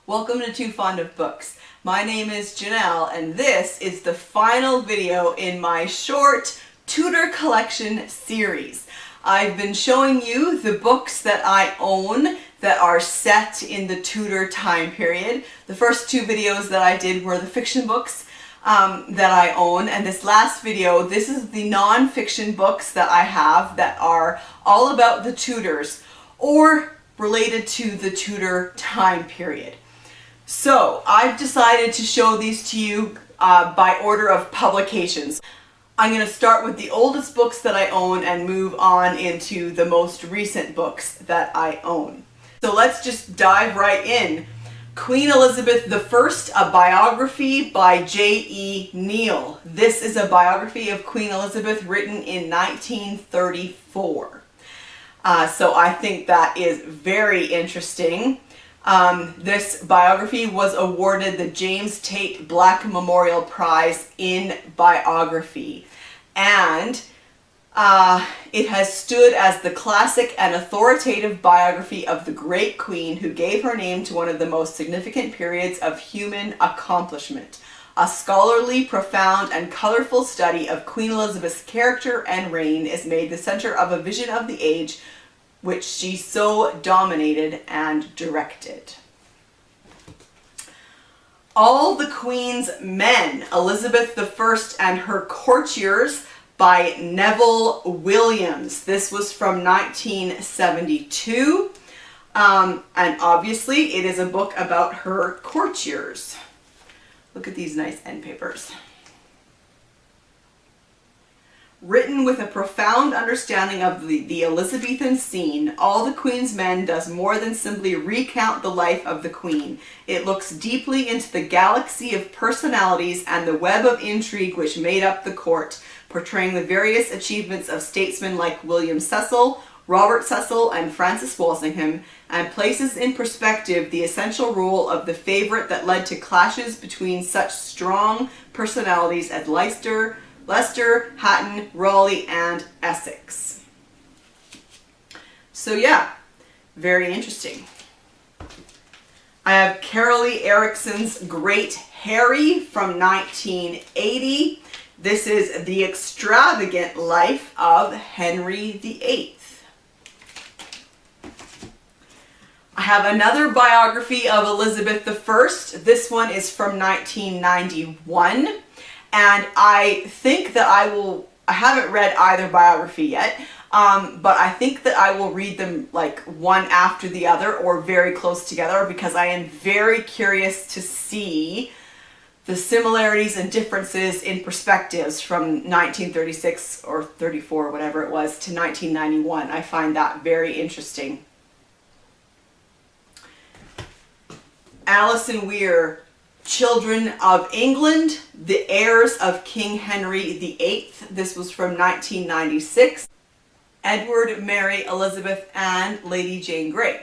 Welcome to Too Fond of Books. My name is Janelle and this is the final video in my short Tudor Collection series. I've been showing you the books that I own that are set in the Tudor time period. The first two videos that I did were the fiction books that I own, and this last video, this is the non-fiction books that I have that are all about the Tudors or related to the Tudor time period. So I've decided to show these to you by order of publications. I'm going to start with the oldest books that I own and move on into the most recent books that I own. So let's just dive right in. Queen Elizabeth I, a biography by J.E. Neale. This is a biography of Queen Elizabeth written in 1934. So I think that is very interesting. This biography was awarded the James Tate Black Memorial Prize in Biography, and it has stood as the classic and authoritative biography of the great queen who gave her name to one of the most significant periods of human accomplishment. A scholarly, profound, and colorful study of Queen Elizabeth's character and reign is made the center of a vision of the age which she so dominated and directed. All the Queen's Men, Elizabeth I and Her Courtiers by Neville Williams. This was from 1972, and obviously it is a book about her courtiers. Look at these nice end papers. Written with a profound understanding of the Elizabethan scene, All the Queen's Men does more than simply recount the life of the Queen. It looks deeply into the galaxy of personalities and the web of intrigue which made up the court, portraying the various achievements of statesmen like William Cecil, Robert Cecil, and Francis Walsingham, and places in perspective the essential role of the favourite that led to clashes between such strong personalities as Leicester, Hatton, Raleigh, and Essex. So yeah, very interesting. I have Carolee Erickson's Great Harry from 1980. This is the extravagant life of Henry VIII. I have another biography of Elizabeth I. This one is from 1991. And I think that I haven't read either biography yet, but I think that I will read them like one after the other or very close together because I am very curious to see the similarities and differences in perspectives from 1936 or 34, whatever it was, to 1991. I find that very interesting. Alison Weir, Children of England, The Heirs of King Henry VIII. This was from 1996. Edward, Mary, Elizabeth, and Lady Jane Grey.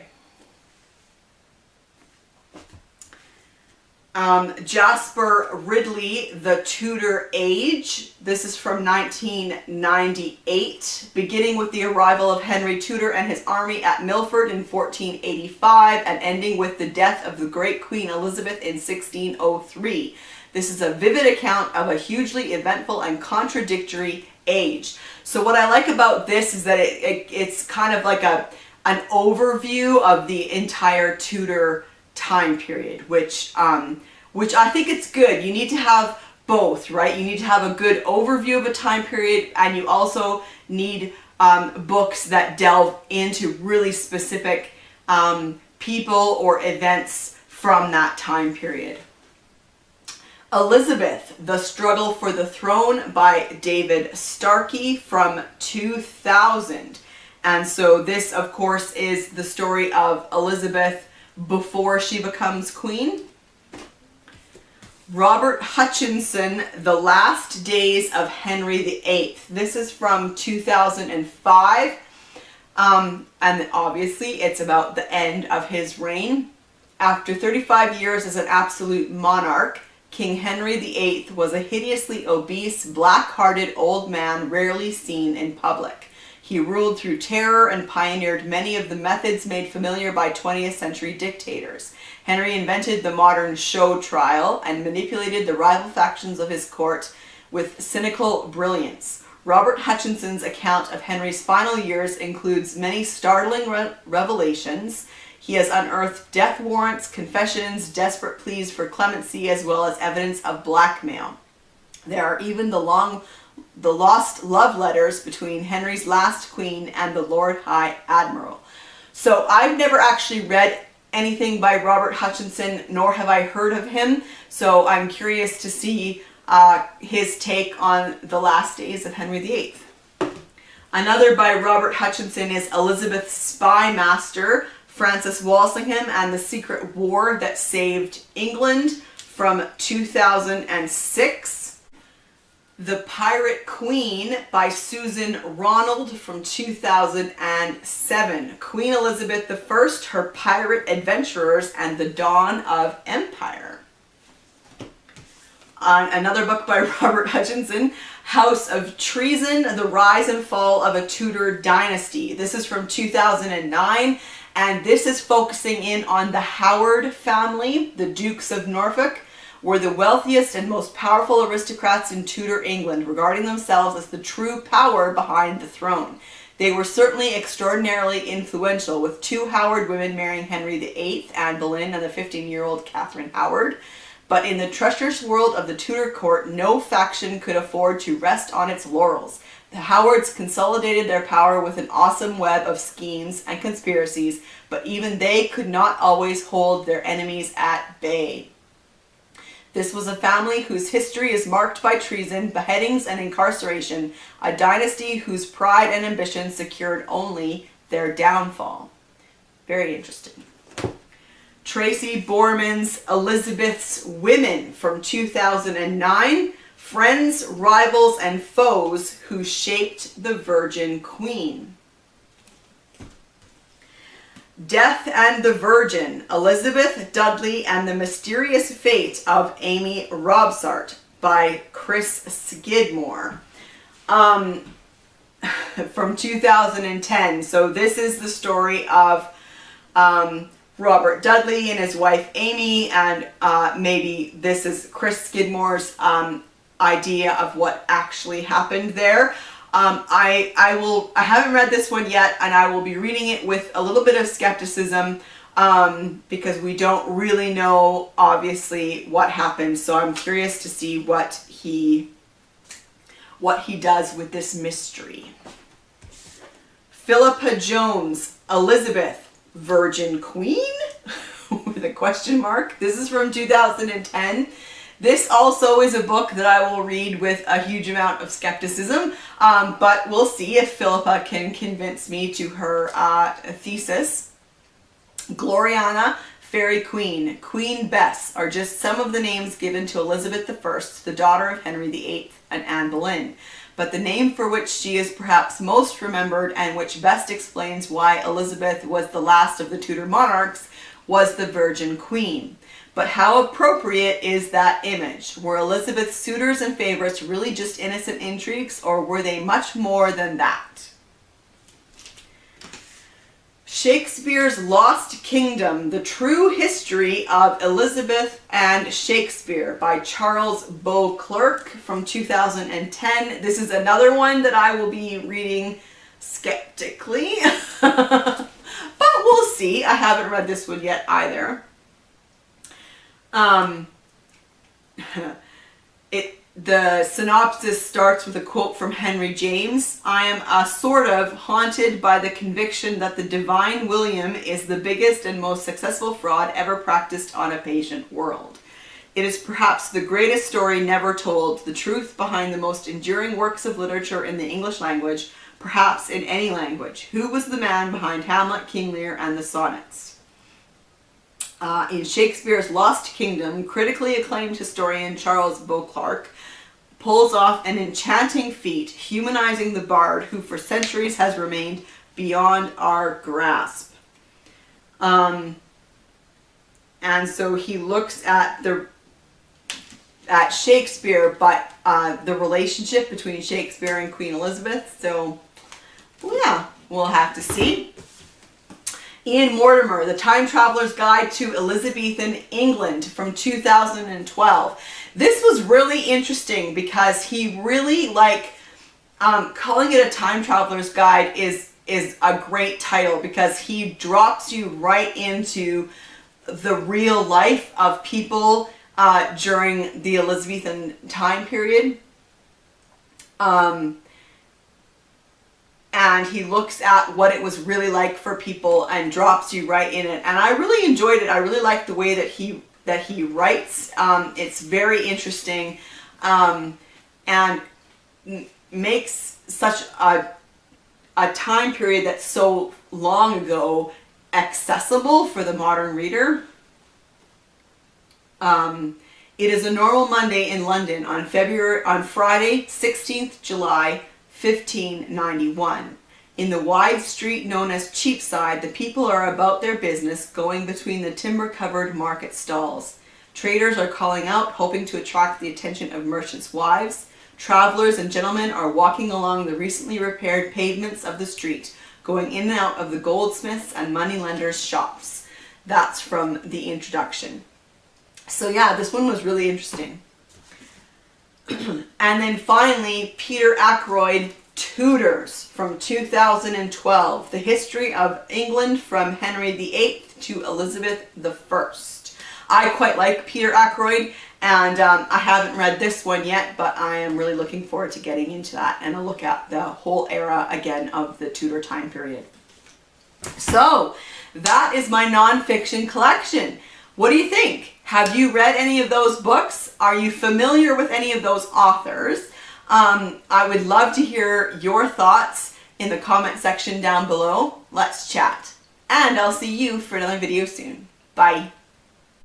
Jasper, Ridley, The Tudor Age. This is from 1998, beginning with the arrival of Henry Tudor and his army at Milford in 1485 and ending with the death of the great Queen Elizabeth in 1603. This is a vivid account of a hugely eventful and contradictory age. So what I like about this is that it's kind of like an overview of the entire Tudor time period, which I think it's good. You need to have both, right? You need to have a good overview of a time period, and you also need books that delve into really specific people or events from that time period. Elizabeth, The Struggle for the Throne by David Starkey from 2000. And so this, of course, is the story of Elizabeth before she becomes queen. Robert Hutchinson, The Last Days of Henry VIII. This is from 2005. And obviously it's about the end of his reign. After 35 years as an absolute monarch, King Henry VIII was a hideously obese, black-hearted old man rarely seen in public. He ruled through terror and pioneered many of the methods made familiar by 20th century dictators. Henry invented the modern show trial and manipulated the rival factions of his court with cynical brilliance. Robert Hutchinson's account of Henry's final years includes many startling revelations. He has unearthed death warrants, confessions, desperate pleas for clemency, as well as evidence of blackmail. There are even the lost love letters between Henry's last queen and the Lord High Admiral. So I've never actually read anything by Robert Hutchinson, nor have I heard of him. So I'm curious to see his take on the last days of Henry VIII. Another by Robert Hutchinson is Elizabeth's Spy Master, Francis Walsingham and the Secret War That Saved England from 2006. The Pirate Queen by Susan Ronald from 2007. Queen Elizabeth I, Her Pirate Adventurers, and the Dawn of Empire. Another book by Robert Hutchinson, House of Treason, The Rise and Fall of a Tudor Dynasty. This is from 2009, and this is focusing in on the Howard family. The Dukes of Norfolk were the wealthiest and most powerful aristocrats in Tudor England, regarding themselves as the true power behind the throne. They were certainly extraordinarily influential, with 2 Howard women marrying Henry VIII, Anne Boleyn and the 15-year-old Catherine Howard. But in the treacherous world of the Tudor court, no faction could afford to rest on its laurels. The Howards consolidated their power with an awesome web of schemes and conspiracies, but even they could not always hold their enemies at bay. This was a family whose history is marked by treason, beheadings, and incarceration, a dynasty whose pride and ambition secured only their downfall. Very interesting. Tracy Borman's Elizabeth's Women from 2009, Friends, Rivals, and Foes Who Shaped the Virgin Queen. Death and the Virgin, Elizabeth Dudley and the Mysterious Fate of Amy Robsart by Chris Skidmore. From 2010. So this is the story of Robert Dudley and his wife Amy, and maybe this is Chris Skidmore's idea of what actually happened there. I haven't read this one yet, and I will be reading it with a little bit of skepticism because we don't really know obviously what happened. So I'm curious to see what he does with this mystery. Philippa Jones, Elizabeth, Virgin Queen? With a question mark. This is from 2010. This also is a book that I will read with a huge amount of skepticism, but we'll see if Philippa can convince me to her thesis. Gloriana, Fairy Queen, Queen Bess are just some of the names given to Elizabeth I, the daughter of Henry VIII and Anne Boleyn. But the name for which she is perhaps most remembered, and which best explains why Elizabeth was the last of the Tudor monarchs, was the Virgin Queen. But how appropriate is that image? Were Elizabeth's suitors and favorites really just innocent intrigues, or were they much more than that? Shakespeare's Lost Kingdom, The True History of Elizabeth and Shakespeare by Charles Beauclerk from 2010. This is another one that I will be reading skeptically, but we'll see. I haven't read this one yet either. The synopsis starts with a quote from Henry James. I am sort of haunted by the conviction that the divine William is the biggest and most successful fraud ever practiced on a patient world. It is perhaps the greatest story never told, the truth behind the most enduring works of literature in the English language, perhaps in any language. Who was the man behind Hamlet, King Lear, and the sonnets? In Shakespeare's Lost Kingdom, critically acclaimed historian Charles Beauclerk pulls off an enchanting feat, humanizing the bard who for centuries has remained beyond our grasp. And so he looks at Shakespeare, but the relationship between Shakespeare and Queen Elizabeth. So Well, yeah, we'll have to see. Ian Mortimer, The Time Traveler's Guide to Elizabethan England from 2012. This was really interesting because he really calling it a time traveler's guide is a great title because he drops you right into the real life of people during the Elizabethan time period. And he looks at what it was really like for people and drops you right in it. And I really enjoyed it. I really liked the way that he writes. It's very interesting, and makes such a time period that's so long ago accessible for the modern reader. It is a normal Monday in London on Friday, 16th July, 1591. In the wide street known as Cheapside, the people are about their business, going between the timber-covered market stalls. Traders are calling out, hoping to attract the attention of merchants' wives. Travelers and gentlemen are walking along the recently repaired pavements of the street, going in and out of the goldsmiths' and moneylenders' shops. That's from the introduction. So yeah, this one was really interesting. And then finally, Peter Ackroyd, Tudors from 2012. The History of England from Henry VIII to Elizabeth I. I quite like Peter Ackroyd, and I haven't read this one yet, but I am really looking forward to getting into that and a look at the whole era again of the Tudor time period. So that is my nonfiction collection. What do you think? Have you read any of those books? Are you familiar with any of those authors? I would love to hear your thoughts in the comment section down below. Let's chat. And I'll see you for another video soon. Bye.